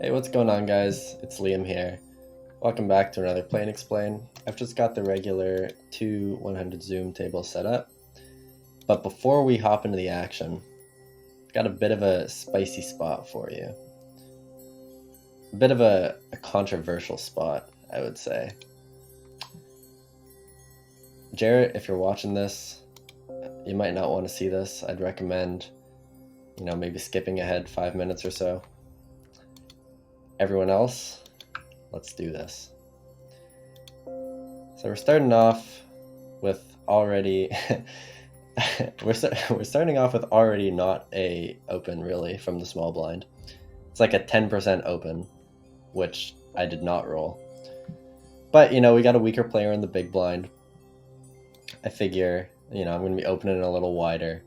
Hey, what's going on, guys? It's Liam here. Welcome back to another Play and Explain. I've just got the regular 2-100 zoom table set up. But before we hop into the action, I've got a bit of a spicy spot for you. A bit of a controversial spot, I would say. Jarrett, if you're watching this, you might not want to see this. I'd recommend, maybe skipping ahead 5 minutes or so. Everyone else, let's do this. So we're starting off with already we're starting off with already not a open really from the small blind. It's like a 10% open, which I did not roll. But we got a weaker player in the big blind. I figure, I'm going to be opening a little wider.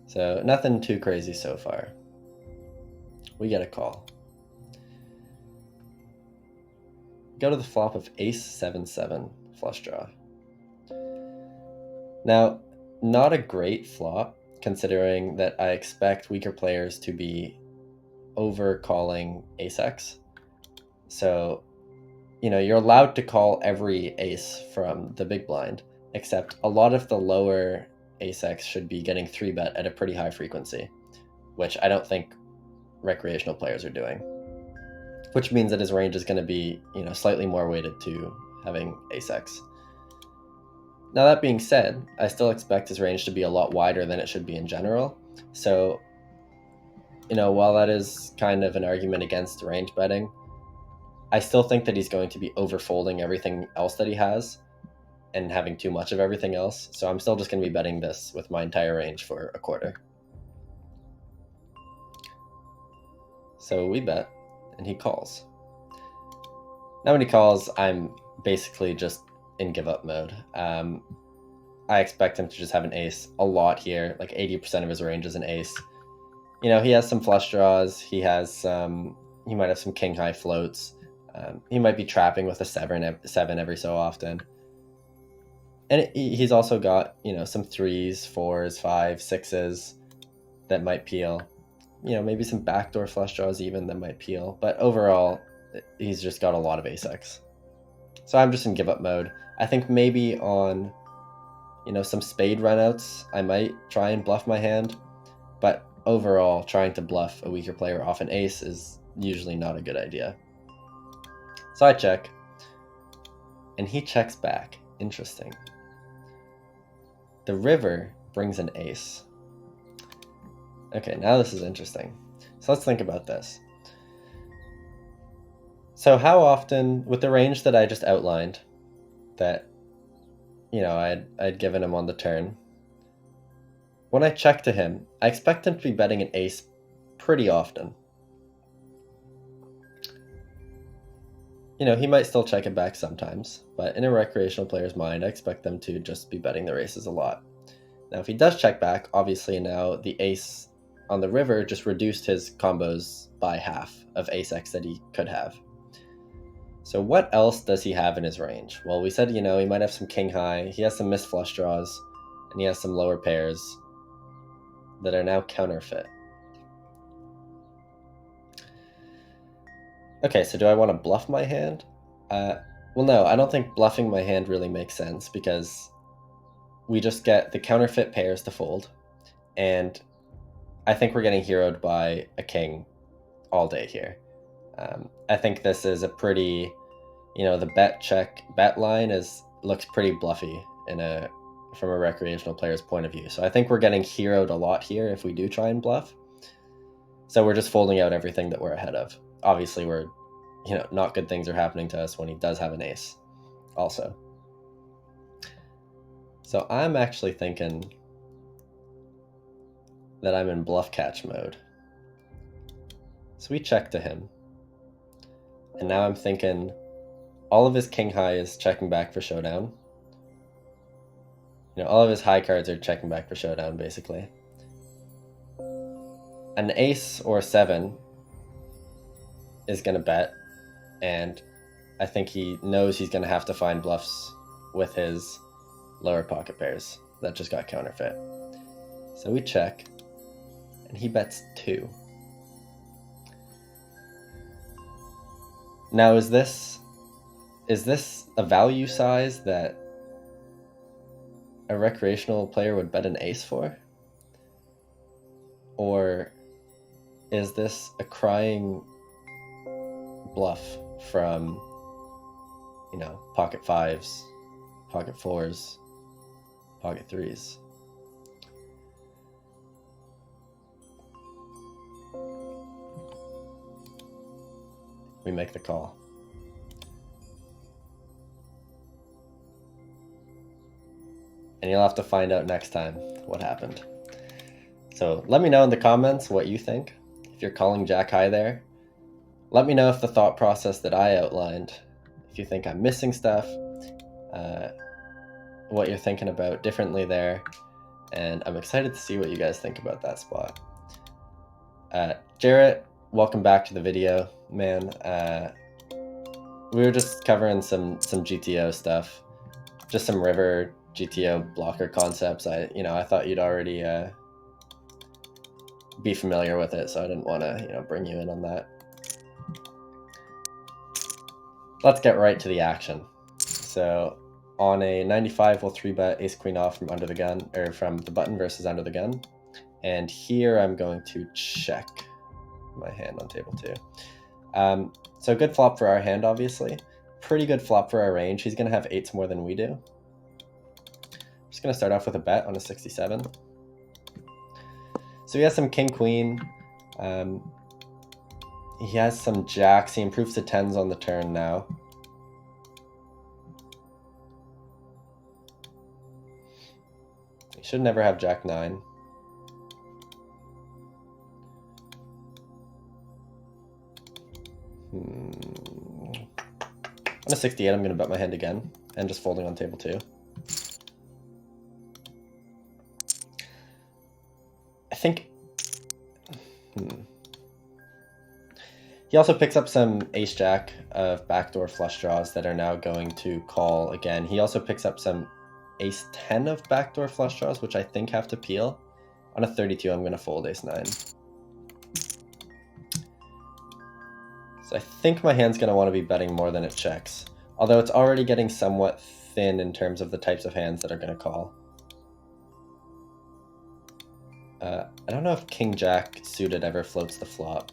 So nothing too crazy so far. We get a call. Go to the flop of ace 7-7 flush draw. Now, not a great flop, considering that I expect weaker players to be over calling ace-x. So, you're allowed to call every ace from the big blind, except a lot of the lower ace-x should be getting 3-bet at a pretty high frequency, which I don't think recreational players are doing. Which means that his range is going to be, slightly more weighted to having ace-x. Now, that being said, I still expect his range to be a lot wider than it should be in general. So, while that is kind of an argument against range betting, I still think that he's going to be overfolding everything else that he has and having too much of everything else. So I'm still just going to be betting this with my entire range for a quarter. So we bet, and he calls. Now when he calls, I'm basically just in give up mode. I expect him to just have an ace a lot here, like 80% of his range is an ace. He has some flush draws. He might have some king high floats. He might be trapping with a 7 every so often. And he's also got, some 3s, 4s, 5s, 6s that might peel. Maybe some backdoor flush draws even that might peel. But overall, he's just got a lot of ace-x. So I'm just in give up mode. I think maybe on, some spade runouts, I might try and bluff my hand. But overall, trying to bluff a weaker player off an ace is usually not a good idea. So I check. And he checks back. Interesting. The river brings an ace. Okay, now this is interesting. So let's think about this. So how often, with the range that I just outlined, that, I'd given him on the turn, when I check to him, I expect him to be betting an ace pretty often. He might still check it back sometimes, but in a recreational player's mind, I expect them to just be betting their aces a lot. Now, if he does check back, obviously now the ace on the river just reduced his combos by half of ace-x that he could have. So what else does he have in his range? Well, we said, he might have some king high, he has some missed flush draws, and he has some lower pairs that are now counterfeit. Okay, so do I want to bluff my hand? Well, no, I don't think bluffing my hand really makes sense because we just get the counterfeit pairs to fold, and I think we're getting heroed by a king all day here. I think this is a pretty, the bet line looks pretty bluffy from a recreational player's point of view. So I think we're getting heroed a lot here if we do try and bluff. So we're just folding out everything that we're ahead of. Obviously, not good things are happening to us when he does have an ace also. So I'm actually thinking that I'm in bluff catch mode. So we check to him. And now I'm thinking all of his king high is checking back for showdown. All of his high cards are checking back for showdown, basically. An ace or 7 is going to bet, and I think he knows he's going to have to find bluffs with his lower pocket pairs that just got counterfeit. So we check, and he bets 2. Now, is this a value size that a recreational player would bet an ace for? Or is this a crying bluff from, you know, pocket fives, pocket fours, pocket threes? We make the call. And you'll have to find out next time what happened. So let me know in the comments what you think. If you're calling jack high there, let me know if the thought process that I outlined, if you think I'm missing stuff, what you're thinking about differently there. And I'm excited to see what you guys think about that spot. Jarrett, welcome back to the video, man. We were just covering some GTO stuff, just some river GTO blocker concepts. I thought you'd already be familiar with it, so I didn't want to bring you in on that. Let's get right to the action. So on a 95, we'll 3-bet ace queen off from under the gun, or from the button versus under the gun. And here I'm going to check my hand on table 2. So good flop for our hand, obviously. Pretty good flop for our range. He's going to have 8s more than we do. Just going to start off with a bet on a 67. So he has some king queen. He has some jacks. He improves to 10s on the turn now. He should never have jack 9. On a 68, I'm going to bet my hand again, and just folding on table 2. I think... He also picks up some ace-jack of backdoor flush draws that are now going to call again. He also picks up some ace-10 of backdoor flush draws, which I think have to peel. On a 32, I'm going to fold ace-9. So I think my hand's going to want to be betting more than it checks, although it's already getting somewhat thin in terms of the types of hands that are going to call. I don't know if king-jack suited ever floats the flop.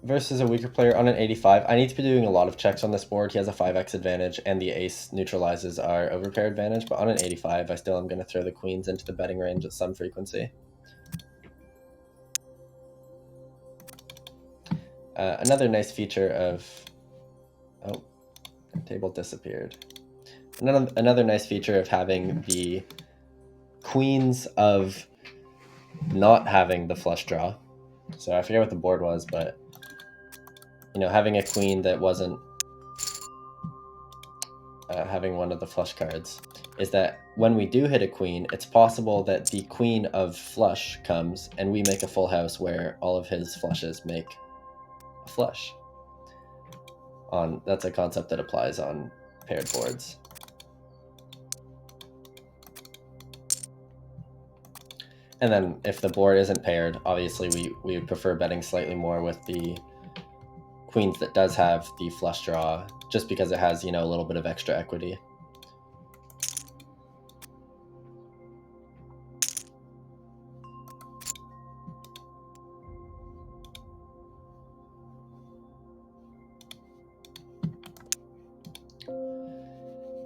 Versus a weaker player on an 85, I need to be doing a lot of checks on this board. He has a 5x advantage, and the ace neutralizes our overpair advantage, but on an 85, I still am going to throw the queens into the betting range at some frequency. Another nice feature of... Oh, the table disappeared. Another nice feature of having the queens of not having the flush draw. So I forget what the board was, but having a queen that wasn't having one of the flush cards is that when we do hit a queen, it's possible that the queen of flush comes and we make a full house where all of his flushes make a flush. That's a concept that applies on paired boards. And then if the board isn't paired, obviously we would prefer betting slightly more with the queens that does have the flush draw, just because it has, a little bit of extra equity.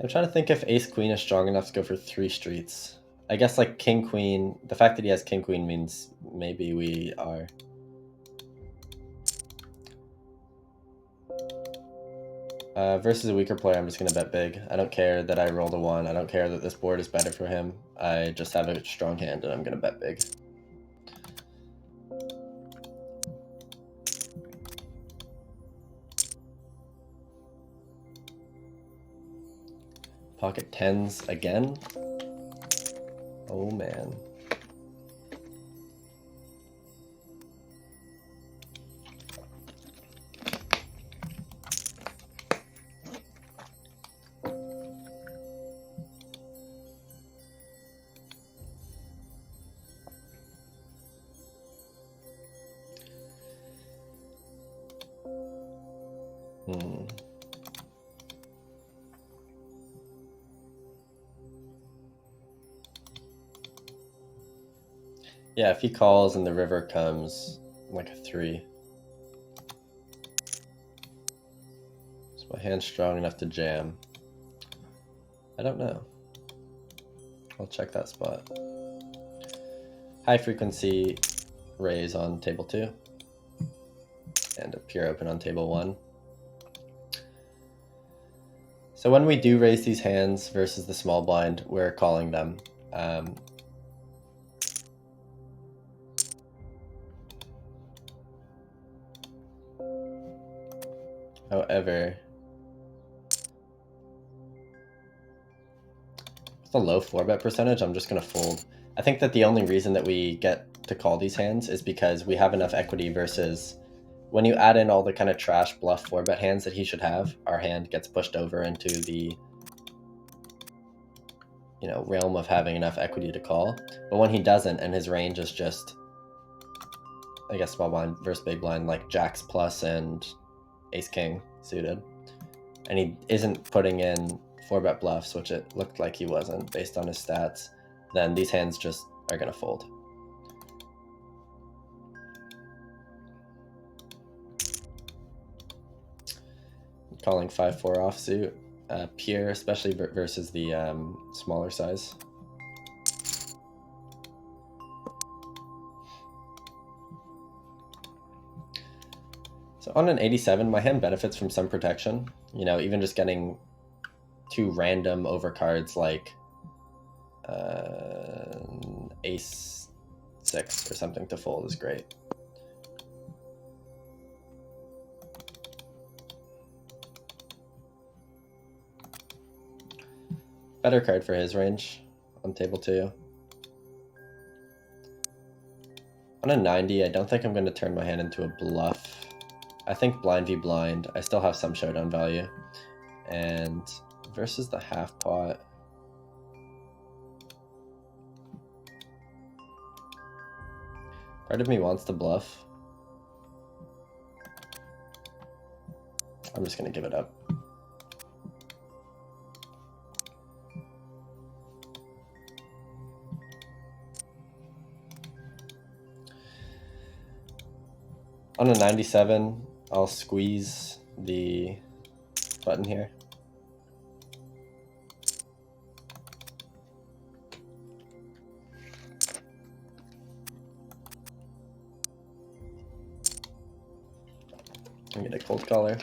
I'm trying to think if ace-queen is strong enough to go for 3 streets. I guess like king-queen, the fact that he has king-queen means maybe we are. Versus a weaker player, I'm just going to bet big. I don't care that I rolled a 1. I don't care that this board is better for him. I just have a strong hand and I'm going to bet big. Pocket 10s again. Oh man. Yeah, if he calls and the river comes like a 3. Is my hand strong enough to jam? I don't know. I'll check that spot. High frequency raise on table 2 and a pure open on table 1. So when we do raise these hands versus the small blind, we're calling them. However, with a low 4-bet percentage, I'm just going to fold. I think that the only reason that we get to call these hands is because we have enough equity versus when you add in all the kind of trash bluff 4-bet hands that he should have, our hand gets pushed over into the realm of having enough equity to call. But when he doesn't and his range is just, I guess, small blind versus big blind, like jacks plus and ace king suited, and he isn't putting in 4-bet bluffs, which it looked like he wasn't based on his stats, then these hands just are going to fold. Calling 5-4 offsuit, pure, especially versus the smaller size. So on an 87, my hand benefits from some protection. Even just getting 2 random overcards like ace 6 or something to fold is great. Better card for his range on table 2. On a 90, I don't think I'm going to turn my hand into a bluff. I think blind v blind, I still have some showdown value. And versus the half pot, part of me wants to bluff. I'm just going to give it up. On a 97, I'll squeeze the button here. I'm gonna cold collar.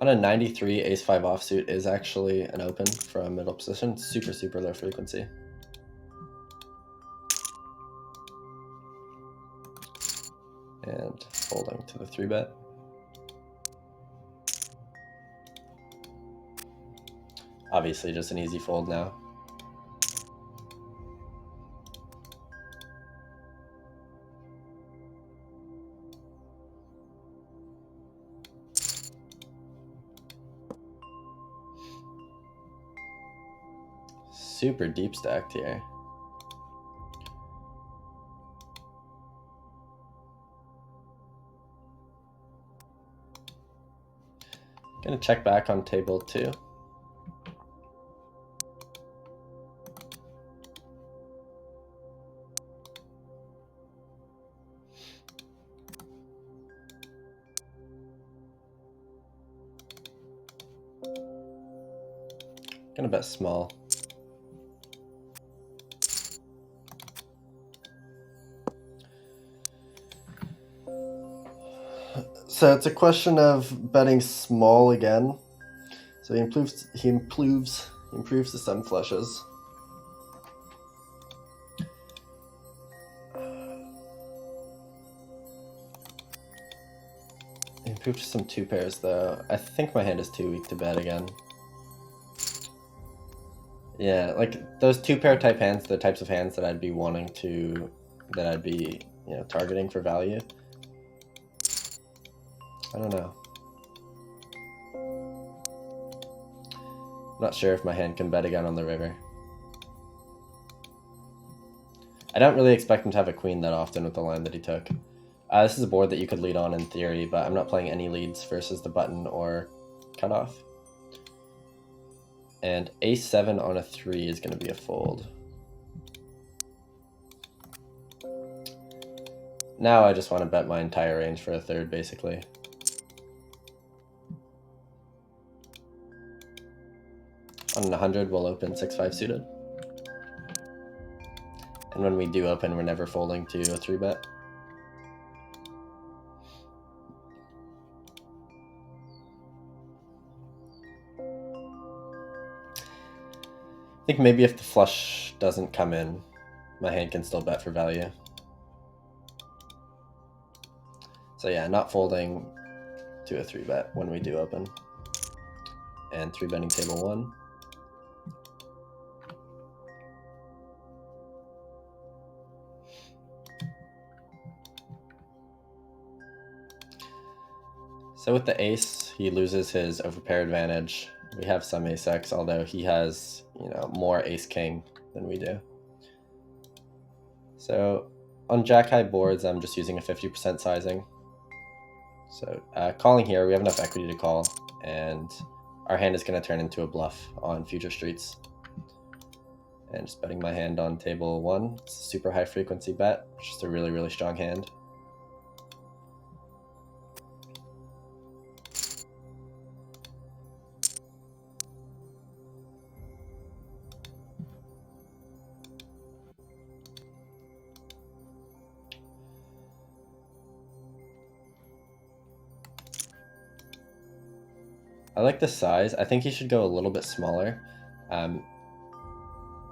On a 93, ace-5 offsuit is actually an open from middle position. Super, super low frequency. And folding to the 3-bet. Obviously just an easy fold now. Super deep stacked here. Gonna check back on table 2. Gonna bet small. So it's a question of betting small again. So he improves the 7 flushes. He improved some 2 pairs though. I think my hand is too weak to bet again. Yeah, like those 2-pair type hands, the types of hands that I'd be targeting for value. I don't know. I'm not sure if my hand can bet again on the river. I don't really expect him to have a queen that often with the line that he took. This is a board that you could lead on in theory, but I'm not playing any leads versus the button or cutoff. And a7 on a 3 is going to be a fold. Now I just want to bet my entire range for a third, basically. On 100, we'll open 6-5 suited. And when we do open, we're never folding to a 3-bet. I think maybe if the flush doesn't come in, my hand can still bet for value. So yeah, not folding to a 3-bet when we do open. And 3-betting table 1. So with the ace, he loses his overpair advantage. We have some ace-x, although he has, more ace-king than we do. So on jack-high boards, I'm just using a 50% sizing. So calling here, we have enough equity to call, and our hand is going to turn into a bluff on future streets. And just betting my hand on table 1. It's a super high frequency bet, just a really, really strong hand. I like the size. I think he should go a little bit smaller.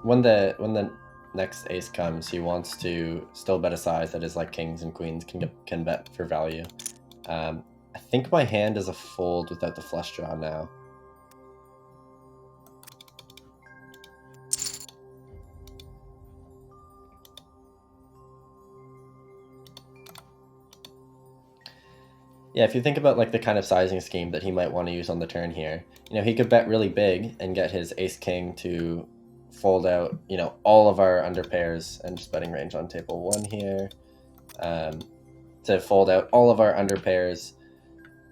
When the next ace comes, he wants to still bet a size that is like kings and queens can bet for value. I think my hand is a fold without the flush draw now. Yeah, if you think about like the kind of sizing scheme that he might want to use on the turn here, he could bet really big and get his ace-king to fold out, all of our under pairs, and just betting range on table 1 here, to fold out all of our under pairs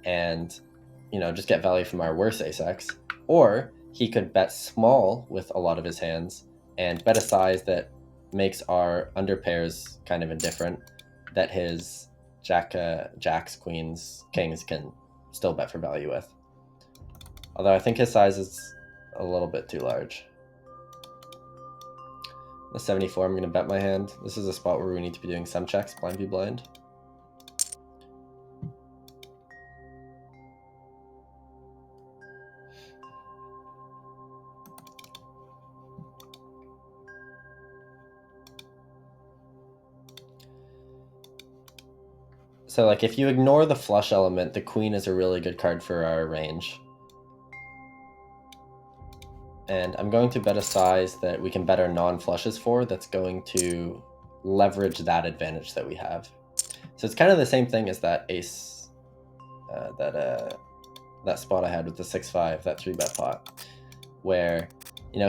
and, just get value from our worst ace-x. Or he could bet small with a lot of his hands and bet a size that makes our under pairs kind of indifferent, that his jacks, queens, kings can still bet for value with. Although I think his size is a little bit too large. The 74, I'm going to bet my hand. This is a spot where we need to be doing some checks, blind v blind. So like if you ignore the flush element, the queen is a really good card for our range. And I'm going to bet a size that we can bet our non-flushes for that's going to leverage that advantage that we have. So it's kind of the same thing as that ace, that spot I had with the 6-5, that 3-bet pot, where,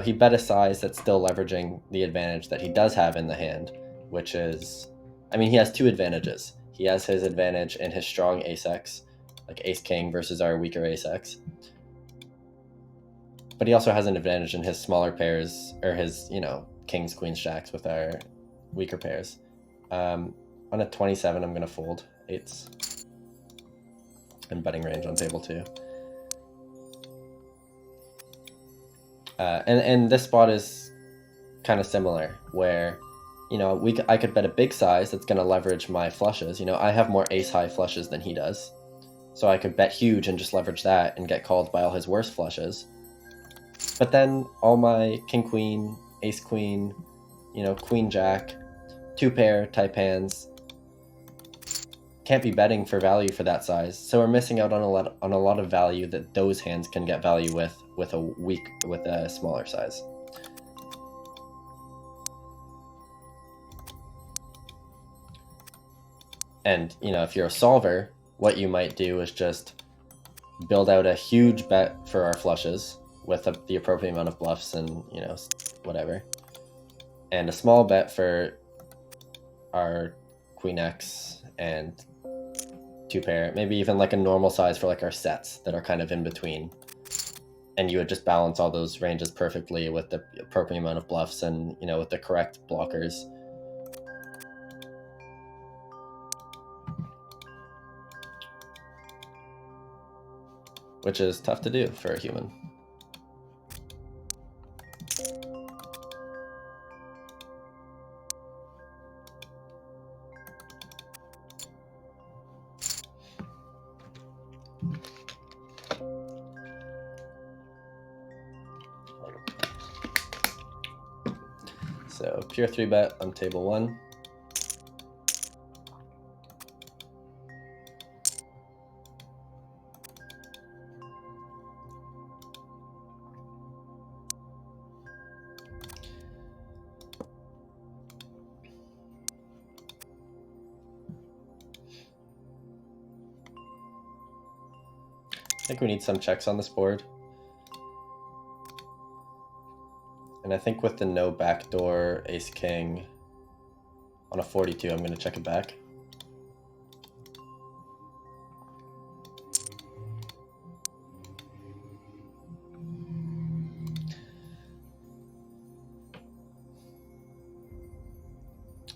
he bet a size that's still leveraging the advantage that he does have in the hand, which is, he has two advantages. He has his advantage in his strong ace-x, like ace-king versus our weaker ace-x. But he also has an advantage in his smaller pairs, or his, kings, queens, jacks with our weaker pairs. On a 27, I'm going to fold 8s. And betting range on table 2. And this spot is kind of similar, where, I could bet a big size that's going to leverage my flushes. I have more ace-high flushes than he does. So I could bet huge and just leverage that and get called by all his worst flushes. But then all my king-queen, ace-queen, queen-jack, two-pair type hands can't be betting for value for that size. So we're missing out on a lot of value that those hands can get value with a smaller size. And, if you're a solver, what you might do is just build out a huge bet for our flushes with the appropriate amount of bluffs and, whatever. And a small bet for our queen X and 2-pair, maybe even like a normal size for like our sets that are kind of in between. And you would just balance all those ranges perfectly with the appropriate amount of bluffs and, you know, with the correct blockers. Which is tough to do for a human. So pure 3-bet on table 1. I think we need some checks on this board. And I think with the no backdoor ace-king on a 42, I'm going to check it back.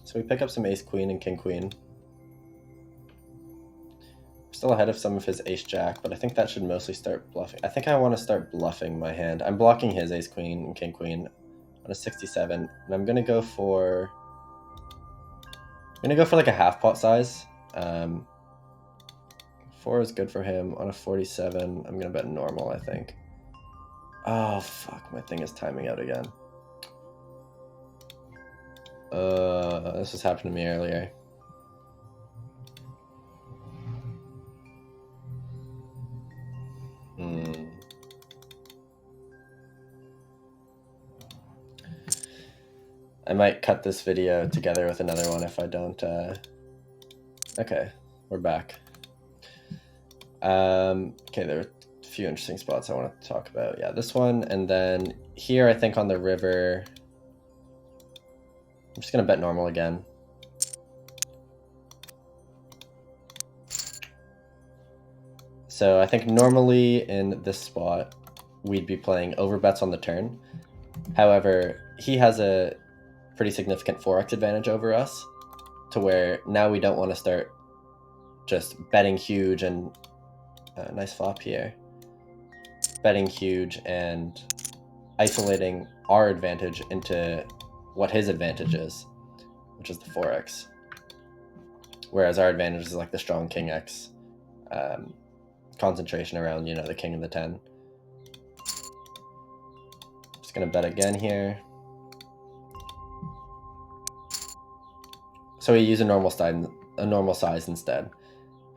So we pick up some ace-queen and king-queen. Still ahead of some of his ace-jack, but I think that should mostly start bluffing. I think I want to start bluffing my hand. I'm blocking his ace-queen and king-queen on a 67, and I'm going to go for like a half pot size. 4 is good for him. On a 47, I'm going to bet normal, I think. Oh, fuck, my thing is timing out again. This has happened to me earlier. I might cut this video together with another one if I don't. Okay, we're back. Okay, there are a few interesting spots I want to talk about. Yeah, this one, and then here I think on the river, I'm just gonna bet normal again. So I think normally in this spot, we'd be playing overbets on the turn. However, he has a pretty significant 4x advantage over us, to where now we don't want to start just betting huge and nice flop here. Betting huge and isolating our advantage into what his advantage is, which is the 4x. Whereas our advantage is like the strong king X. Concentration around, you know, the king and the 10. Just gonna bet again here. So we use a normal size instead.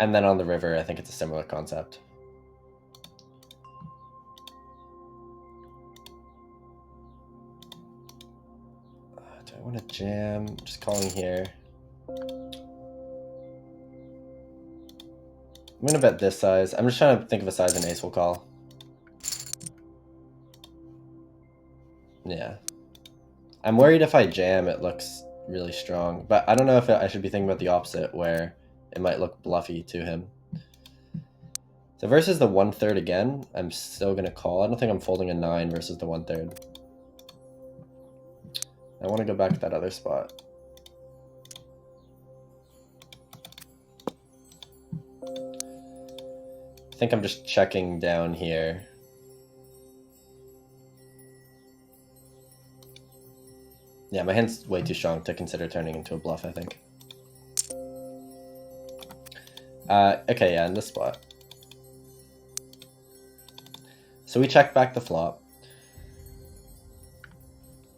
And then on the river, I think it's a similar concept. Do I want to jam? Just calling here. I'm gonna bet this size. I'm just trying to think of a size an ace will call. Yeah. I'm worried if I jam, it looks really strong. But I don't know if I should be thinking about the opposite, where it might look bluffy to him. So versus the 1/3 again, I'm still gonna call. I don't think I'm folding a 9 versus the 1/3. I want to go back to that other spot. I think I'm just checking down here. Yeah, my hand's way too strong to consider turning into a bluff, I think. Okay, yeah, in this spot. So we check back the flop.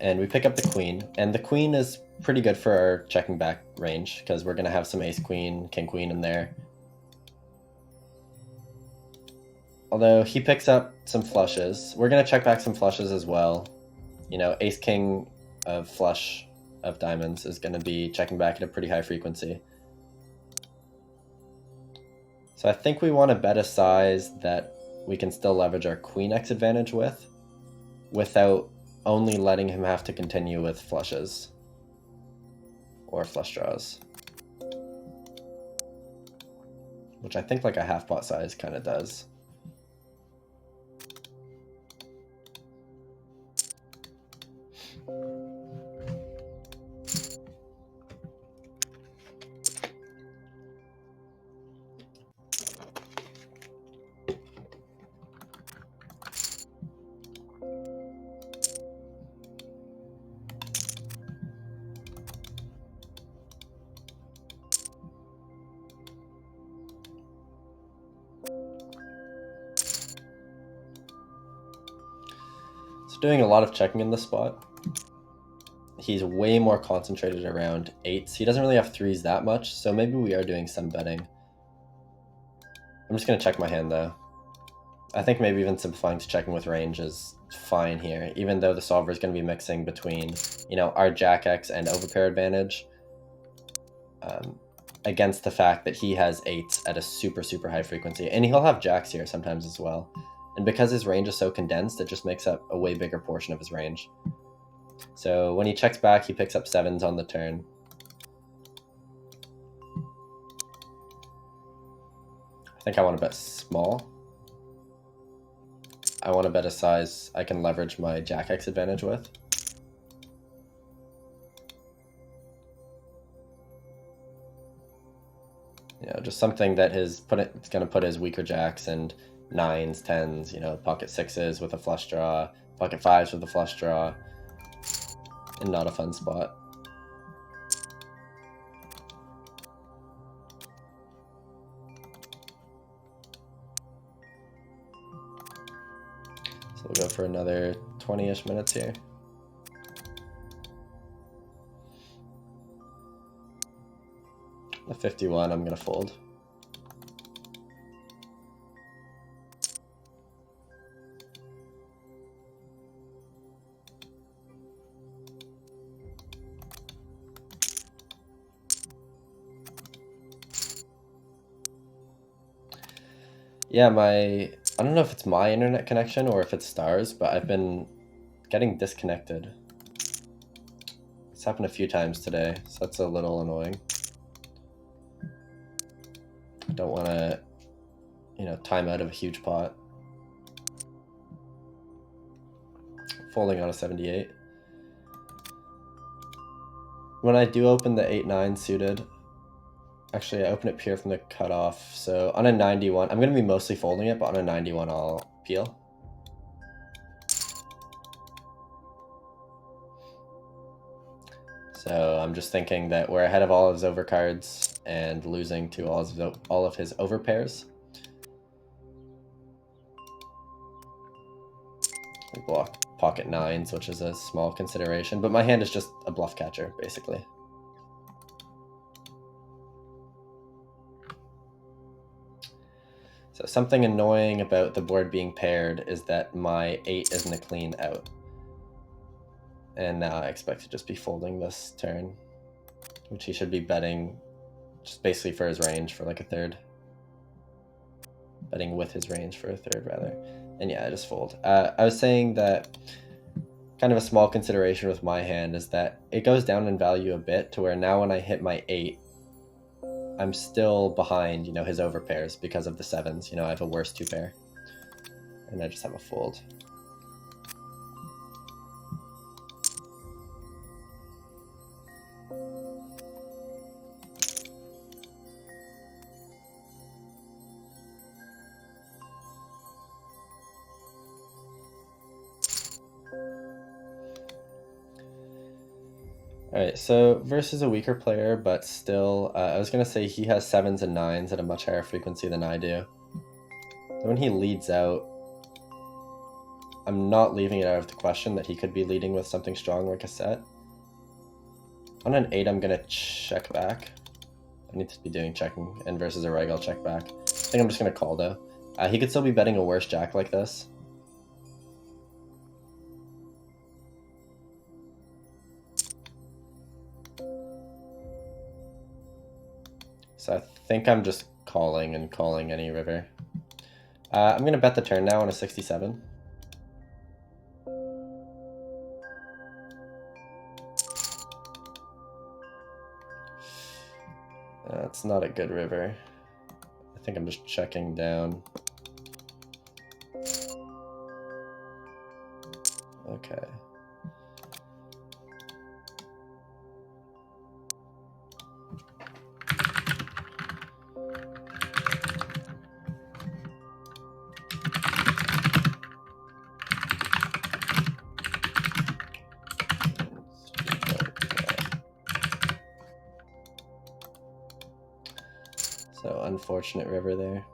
And we pick up the queen. And the queen is pretty good for our checking back range, because we're going to have some ace-queen, king-queen in there. Although he picks up some flushes. We're going to check back some flushes as well. You know, ace-king of flush of diamonds is going to be checking back at a pretty high frequency. So I think we want to bet a size that we can still leverage our queen X advantage with, without only letting him have to continue with flushes. or flush draws, which I think like a half pot size kind of does. So doing a lot of checking in this spot. He's way more concentrated around 8s. He doesn't really have 3s that much, so maybe we are doing some betting. I'm just going to check my hand though. I think maybe even simplifying to checking with range is fine here, even though the solver is going to be mixing between, you know, our Jack X and overpair advantage against the fact that he has 8s at a super, super high frequency. And he'll have Jacks here sometimes as well. And because his range is so condensed, it just makes up a way bigger portion of his range. So when he checks back, he picks up 7s on the turn. I think I want to bet small. I want to bet a size I can leverage my Jack X advantage with. You know, just something that it's going to put his weaker Jacks and 9s, 10s, you know, pocket 6s with a flush draw, pocket 5s with a flush draw, and not a fun spot. So we'll go for another 20-ish minutes here. The 51, I'm going to fold. Yeah, I don't know if it's my internet connection or if it's Star's, but I've been getting disconnected. It's happened a few times today, so that's a little annoying. I don't want to, you know, time out of a huge pot. Folding on a 78. When I do open the 8-9 suited, actually I open it pure from the cutoff, so on a 91, I'm going to be mostly folding it, but on a 91 I'll peel. So I'm just thinking that we're ahead of all of his overcards and losing to all of his overpairs. We block pocket 9s, which is a small consideration, but my hand is just a bluff catcher, basically. So something annoying about the board being paired is that my 8 isn't a clean out. And now I expect to just be folding this turn, which he should be betting just basically for his range for like a third. Betting with his range for a third, rather. And yeah, I just fold. I was saying that kind of a small consideration with my hand is that it goes down in value a bit to where now when I hit my 8, I'm still behind, you know, his overpairs because of the 7s. You know, I have a worse 2-pair. And I just have a fold. Alright, so versus a weaker player, but still, I was going to say he has 7s and 9s at a much higher frequency than I do. So when he leads out, I'm not leaving it out of the question that he could be leading with something strong like a set. On an 8, I'm going to check back. I need to be doing checking, and versus a reg, I'll check back. I think I'm just going to call, though. He could still be betting a worse jack like this. So I think I'm just calling and calling any river. I'm going to bet the turn now on a 67. It's not a good river. I think I'm just checking down. Okay. So unfortunate river there.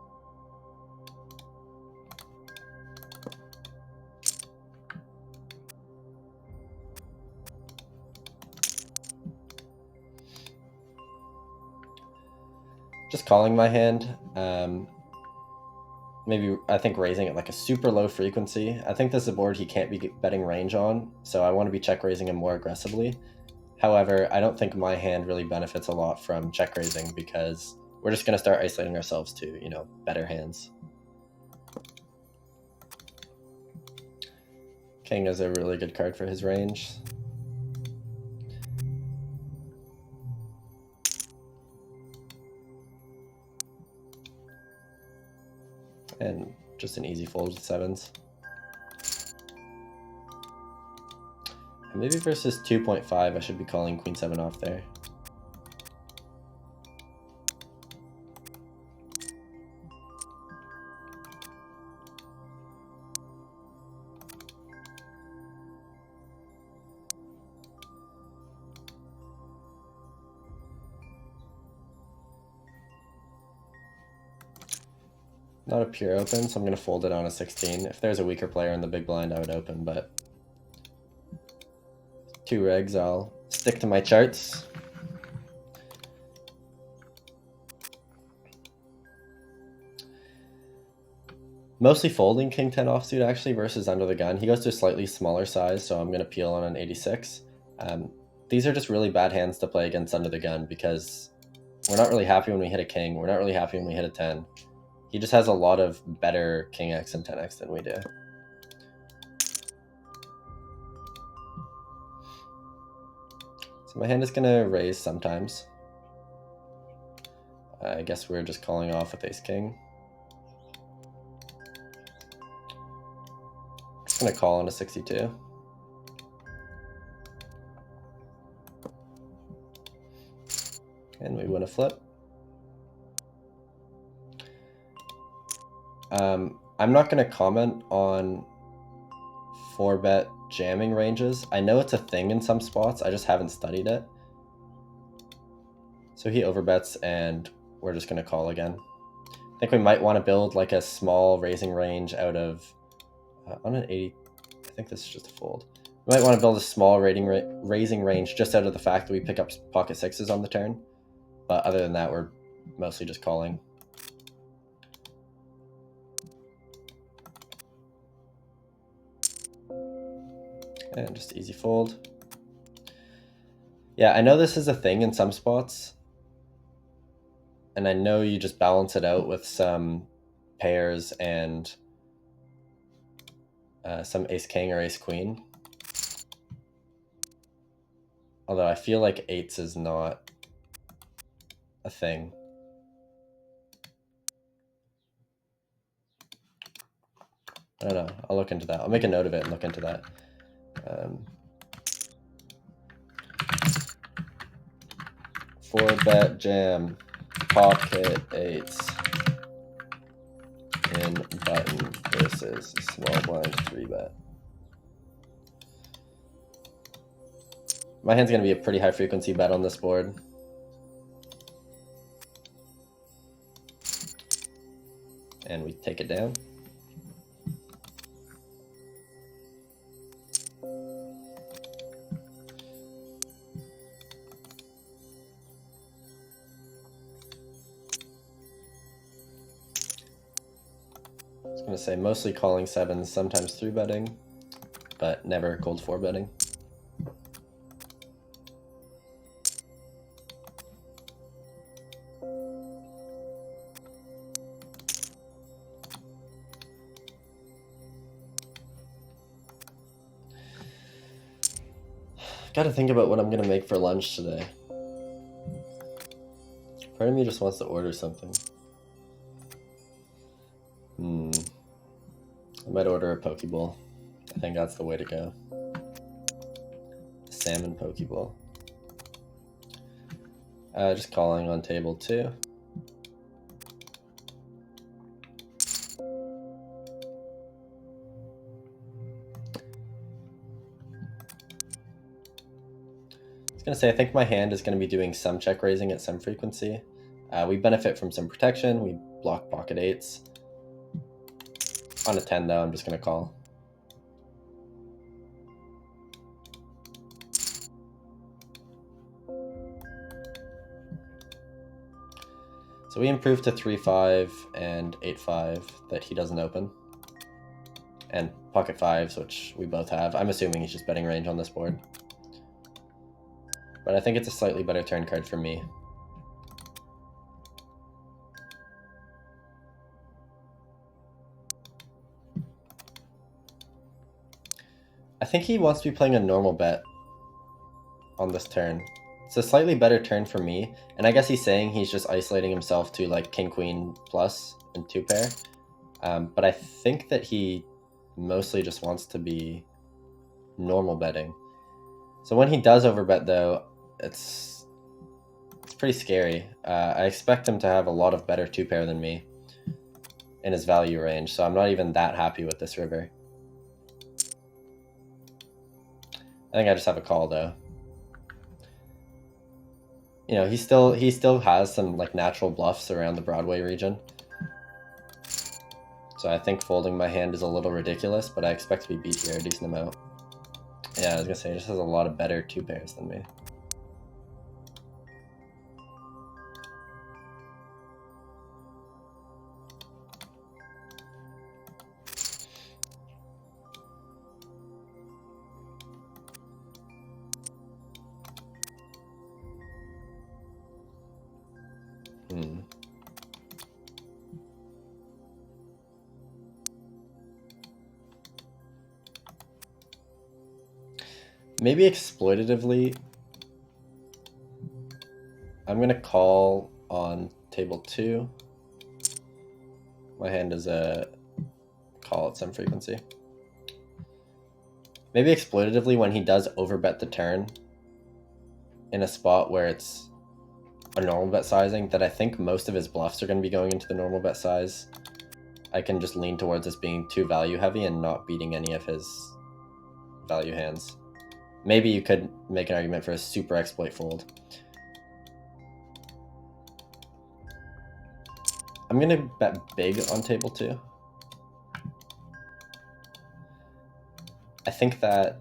Just calling my hand. Maybe I think raising it like a super low frequency. I think this is a board he can't be betting range on, so I want to be check raising him more aggressively. However, I don't think my hand really benefits a lot from check raising because we're just going to start isolating ourselves to, you know, better hands. King is a really good card for his range. And just an easy fold with sevens. And maybe versus 2.5, I should be calling queen 7 off there. Not a pure open, so I'm going to fold it on a 16. If there's a weaker player in the big blind, I would open, but 2 regs, I'll stick to my charts. Mostly folding king 10 offsuit actually versus under the gun. He goes to a slightly smaller size, so I'm going to peel on an 86. These are just really bad hands to play against under the gun because we're not really happy when we hit a king. We're not really happy when we hit a 10. He just has a lot of better king x and 10x than we do. So my hand is going to raise sometimes. I guess we're just calling off with ace king. Just going to call on a 62. And we win a flip. I'm not going to comment on 4-bet jamming ranges. I know it's a thing in some spots, I just haven't studied it. So he overbets and we're just going to call again. I think we might want to build like a small raising range out of, on an 80, I think this is just a fold. We might want to build a small raising range just out of the fact that we pick up pocket sixes on the turn. But other than that, we're mostly just calling. And just easy fold. Yeah, I know this is a thing in some spots. And I know you just balance it out with some pairs and some ace king or ace queen. Although I feel like eights is not a thing. I don't know. I'll look into that. I'll make a note of it and look into that. 4-bet jam, pocket eights in button versus small blind 3-bet. My hand's going to be a pretty high frequency bet on this board. And we take it down. I was going to say mostly calling sevens, sometimes 3-betting, but never cold 4-betting. Got to think about what I'm going to make for lunch today. Part of me just wants to order something. I might order a Pokeball. I think that's the way to go. Salmon Pokeball. Just calling on table 2. I was going to say, I think my hand is going to be doing some check raising at some frequency. We benefit from some protection. We block pocket 8s. On a 10 though, I'm just going to call. So we improve to 3-5 and 8-5 that he doesn't open. And pocket 5s, which we both have. I'm assuming he's just betting range on this board. But I think it's a slightly better turn card for me. I think he wants to be playing a normal bet on this turn. It's a slightly better turn for me, and I guess he's saying he's just isolating himself to like king queen plus and 2 pair. But I think that he mostly just wants to be normal betting. So when he does overbet though, it's pretty scary. I expect him to have a lot of better 2 pair than me in his value range, so I'm not even that happy with this river. I think I just have a call though. You know, he still has some like natural bluffs around the Broadway region. So I think folding my hand is a little ridiculous, but I expect to be beat here a decent amount. Yeah, I was gonna say, he just has a lot of better 2 pairs than me. Maybe exploitatively, I'm gonna call on table 2. My hand is a call at some frequency. Maybe exploitatively, when he does overbet the turn in a spot where it's a normal bet sizing, that I think most of his bluffs are going to be going into the normal bet size, I can just lean towards this being too value heavy and not beating any of his value hands. Maybe you could make an argument for a super exploit fold. I'm going to bet big on table 2. I think that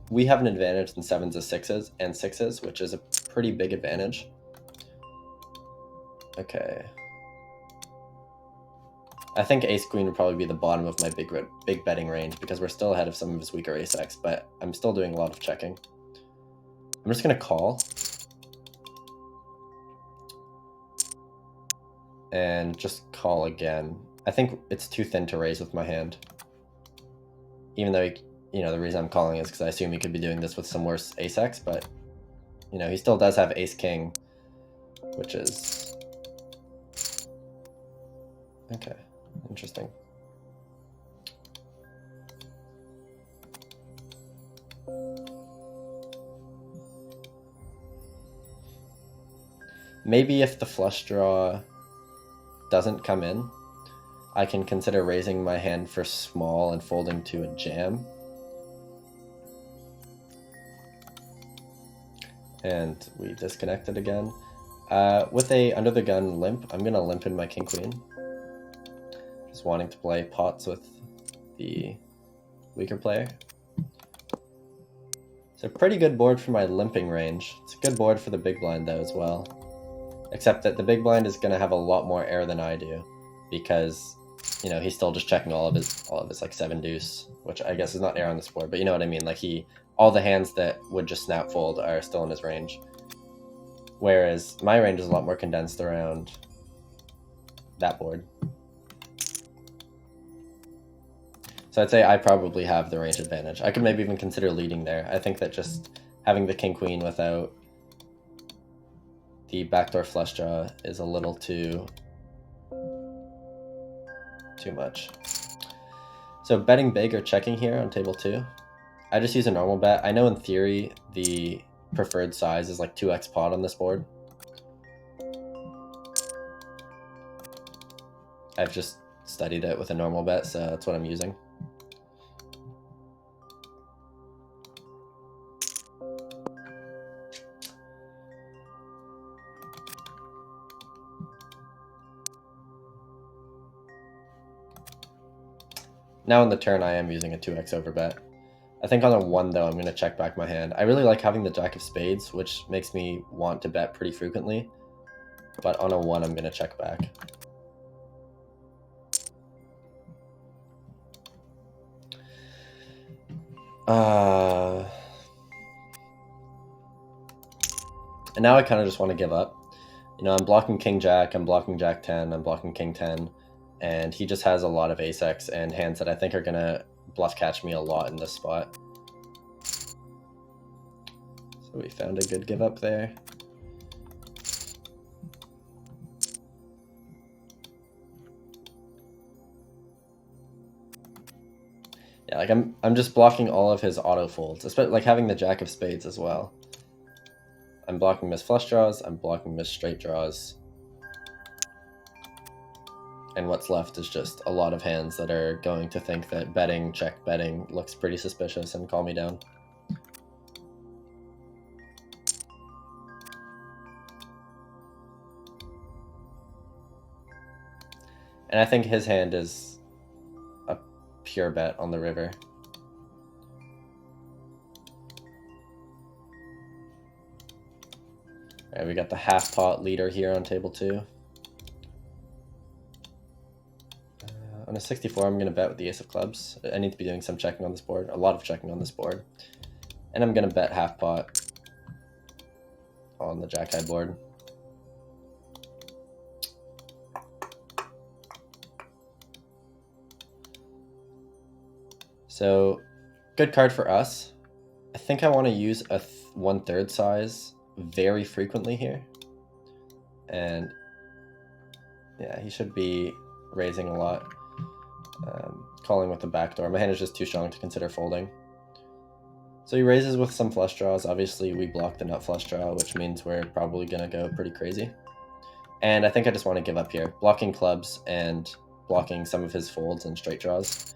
we have an advantage in 7s and 6s, which is a pretty big advantage. Okay. I think ace queen would probably be the bottom of my big betting range because we're still ahead of some of his weaker ace x, but I'm still doing a lot of checking. I'm just going to call. And just call again. I think it's too thin to raise with my hand. Even though, you know, the reason I'm calling is because I assume he could be doing this with some worse ace x, but, you know, he still does have ace king, which is... Okay, interesting. Maybe if the flush draw doesn't come in, I can consider raising my hand for small and folding to a jam. And we disconnected again. With a under the gun limp, I'm going to limp in my king queen. Just wanting to play pots with the weaker player. It's a pretty good board for my limping range. It's a good board for the big blind though as well. Except that the big blind is going to have a lot more air than I do, because, you know, he's still just checking all of his like 7 deuce, which I guess is not air on this board, but you know what I mean. Like all the hands that would just snap fold are still in his range, whereas my range is a lot more condensed around that board. So I'd say I probably have the range advantage. I could maybe even consider leading there. I think that just having the king queen without the backdoor flush draw is a little too much. So betting big or checking here on table 2. I just use a normal bet. I know in theory the preferred size is like 2x pot on this board. I've just studied it with a normal bet, so that's what I'm using. Now on the turn, I am using a 2x overbet. I think on a 1, though, I'm going to check back my hand. I really like having the jack of spades, which makes me want to bet pretty frequently. But on a 1, I'm going to check back. And now I kind of just want to give up. You know, I'm blocking king jack, I'm blocking jack 10, I'm blocking king 10. And he just has a lot of ace-x and hands that I think are going to bluff catch me a lot in this spot. So we found a good give up there. Yeah, like I'm just blocking all of his auto folds, especially like having the jack of spades as well. I'm blocking miss flush draws, I'm blocking miss straight draws. And what's left is just a lot of hands that are going to think that betting, check betting looks pretty suspicious and call me down. And I think his hand is a pure bet on the river. All right, we got the half pot leader here on table 2. On a 64, I'm going to bet with the ace of clubs. I need to be doing some checking on this board, a lot of checking on this board. And I'm going to bet half pot on the jack high board. So, good card for us. I think I want to use a 1/3 size very frequently here. And yeah, he should be raising a lot. Calling with the backdoor. My hand is just too strong to consider folding. So he raises with some flush draws. Obviously, we block the nut flush draw, which means we're probably going to go pretty crazy. And I think I just want to give up here. Blocking clubs and blocking some of his folds and straight draws.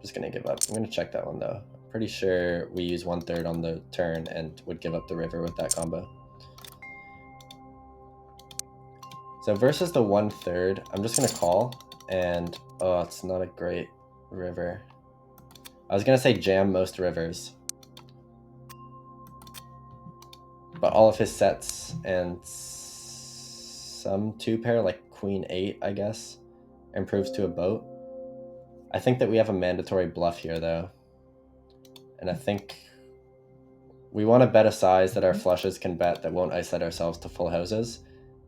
Just going to give up. I'm going to check that one, though. Pretty sure we use 1/3 on the turn and would give up the river with that combo. So versus the 1/3, I'm just going to call. And, oh, it's not a great river. I was going to say jam most rivers. But all of his sets and some 2-pair, like queen 8, I guess, improves to a boat. I think that we have a mandatory bluff here, though. And I think we want to bet a size that our flushes can bet that won't isolate ourselves to full houses.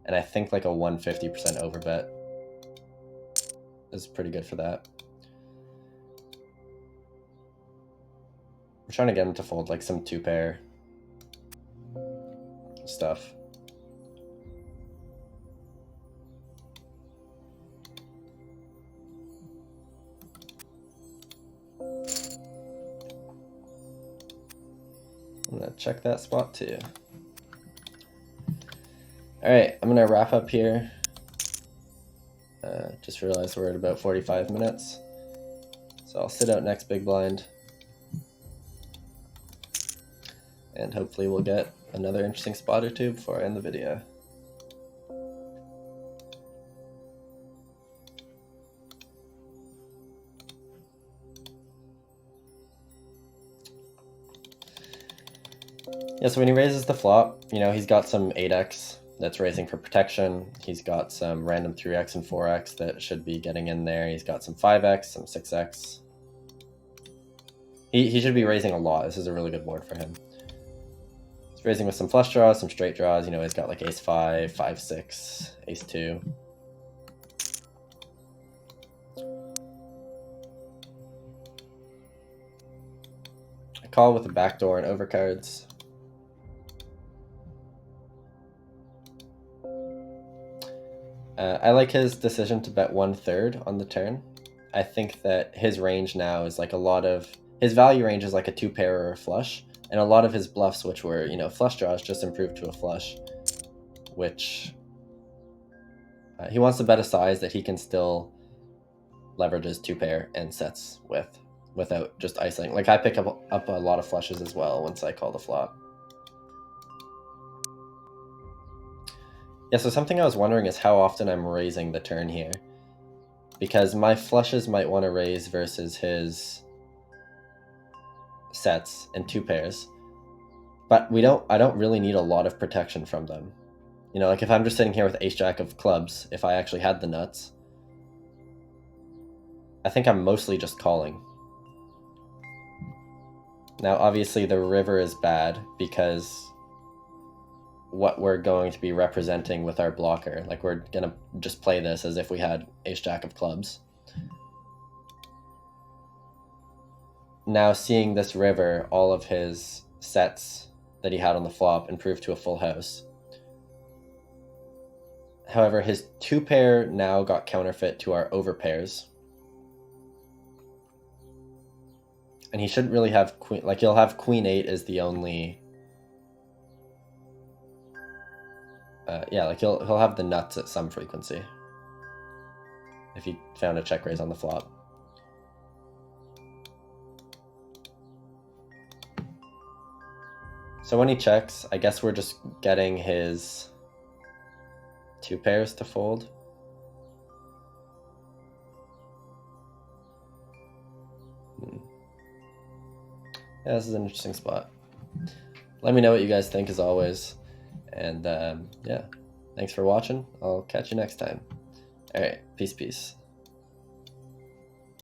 And I think like a 150% overbet is pretty good for that. We're trying to get him to fold like some 2-pair stuff. I'm going to check that spot too. All right, I'm going to wrap up here. Just realized we're at about 45 minutes. So I'll sit out next big blind. And hopefully we'll get another interesting spot or two before I end the video. Yeah, so when he raises the flop, you know, he's got some 8x that's raising for protection. He's got some random 3x and 4x that should be getting in there. He's got some 5x, some 6x. He should be raising a lot. This is a really good board for him. He's raising with some flush draws, some straight draws. You know, he's got like ace 5, 5, 6, ace 2. I call with a backdoor and overcards. I like his decision to bet 1/3 on the turn. I think that his range now is like a lot of his value range is like a 2-pair or a flush, and a lot of his bluffs, which were, you know, flush draws, just improved to a flush, which he wants to bet a size that he can still leverage his 2-pair and sets with without just icing. Like I pick up a lot of flushes as well once I call the flop. Yeah, so something I was wondering is how often I'm raising the turn here, because my flushes might want to raise versus his sets and 2-pairs, but I don't really need a lot of protection from them. You know, like if I'm just sitting here with ace-jack of clubs, if I actually had the nuts, I think I'm mostly just calling. Now, obviously the river is bad because what we're going to be representing with our blocker, like we're gonna just play this as if we had ace-jack of clubs. Now seeing this river, all of his sets that he had on the flop improved to a full house. However, his 2-pair now got counterfeit to our overpairs. And he shouldn't really have queen, like he'll have queen 8 as the only yeah, like he'll have the nuts at some frequency if he found a check raise on the flop. So when he checks, I guess we're just getting his 2-pairs to fold. Yeah, this is an interesting spot. Let me know what you guys think as always. And yeah, thanks for watching. I'll catch you next time. All right, peace.